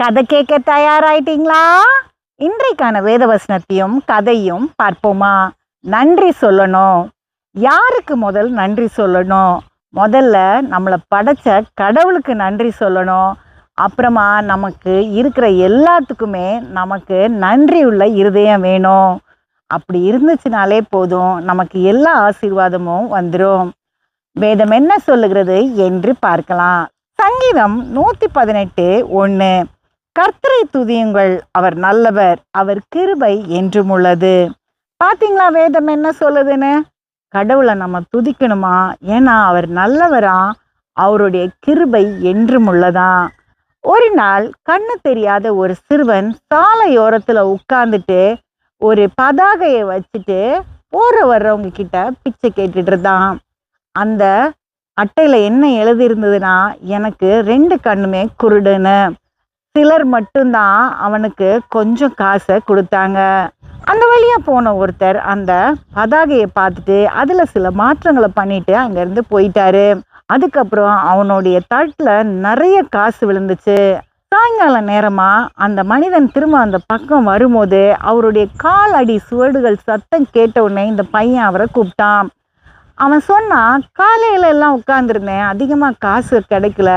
கதை கேட்க தயாராயிட்டீங்களா? இன்றைக்கான வேத வசனத்தையும் கதையும் பார்ப்போமா? நன்றி சொல்லணும். யாருக்கு முதல் நன்றி சொல்லணும்? முதல்ல நம்மளை படைச்ச கடவுளுக்கு நன்றி சொல்லணும். அப்புறமா நமக்கு இருக்கிற எல்லாத்துக்குமே நமக்கு நன்றி உள்ள இருதயம் வேணும். அப்படி இருந்துச்சுனாலே போதும், நமக்கு எல்லா ஆசீர்வாதமும் வந்துடும். வேதம் என்ன சொல்லுகிறது என்று பார்க்கலாம். சங்கீதம் 118:1. கர்த்தரை துதியுங்கள், அவர் நல்லவர், அவர் கிருபை என்றும் உள்ளது. பாத்தீங்களா வேதம் என்ன சொல்லுதுன்னு? கடவுளை நம்ம துதிக்கணுமா? ஏன்னா அவர் நல்லவரா, அவருடைய கிருபை என்றும் உள்ளதா. ஒரு நாள் கண்ணு தெரியாத ஒரு சிறுவன் சாலையோரத்துல உட்கார்ந்துட்டு ஒரு பதாகையை வச்சுட்டு போற வர்றவங்க கிட்ட பிச்சை கேட்டுட்டு இருந்தான். அந்த அட்டையில என்ன எழுதி இருந்ததுன்னா, எனக்கு 2 கண்ணுமே குருடுன்னு. சிலர் மட்டும்தான் அவனுக்கு கொஞ்சம் காசை கொடுத்தாங்க. அந்த வழியா போன ஒருத்தர் அந்த பதாகையை பார்த்துட்டு அதுல சில மாற்றங்களை பண்ணிட்டு அங்கிருந்து போயிட்டாரு. அதுக்கப்புறம் அவனுடைய தட்டுல நிறைய காசு விழுந்துச்சு. சாயங்கால நேரமா அந்த மனிதன் திரும்ப அந்த பக்கம் வரும்போது அவருடைய கால் அடி சுவடுகள் சத்தம் கேட்ட உடனே இந்த பையன் அவரை கூப்பிட்டான். அவன் சொன்னான், காலையில எல்லாம் உட்கார்ந்துருந்தேன், அதிகமா காசு கிடைக்கல,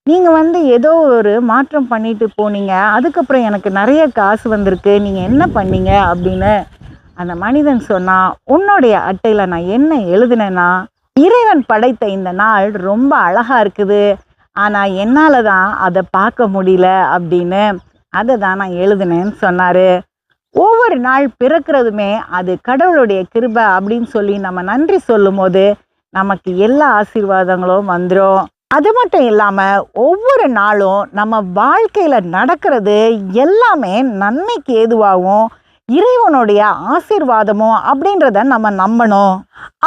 நீங்க ஏதோ ஒரு மாற்றம் பண்ணிட்டு போனீங்க, அதுக்கப்புறம் எனக்கு நிறைய காசு வந்திருக்கு, நீங்க என்ன பண்ணீங்க அப்படின்னு. அந்த மனிதன் சொன்னான், உன்னுடைய அட்டையில நான் என்ன எழுதினேன்னா, இறைவன் படைத்த இந்த நாள் ரொம்ப அழகா இருக்குது, ஆனா என்னால தான் அதை பார்க்க முடியல அப்படின்னு. அதை தான் நான் எழுதினேன்னு சொன்னாரு. ஒவ்வொரு நாள் பிறக்கிறதுமே அது கடவுளுடைய கிருபை அப்படின்னு சொல்லி நம்ம நன்றி சொல்லும் போது நமக்கு எல்லா ஆசீர்வாதங்களும் வந்துடும். அது மட்டும் இல்லாம ஒவ்வொரு நாளும் நம்ம வாழ்க்கையில நடக்கிறது எல்லாமே நன்மைக்கு ஏதுவாகும், இறைவனுடைய ஆசீர்வாதமும் அப்படின்றத நம்ம நம்பணும்.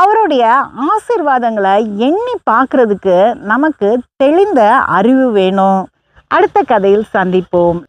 அவருடைய ஆசீர்வாதங்களை எண்ணி பார்க்கறதுக்கு நமக்கு தெளிந்த அறிவு வேணும். அடுத்த கதையில் சந்திப்போம்.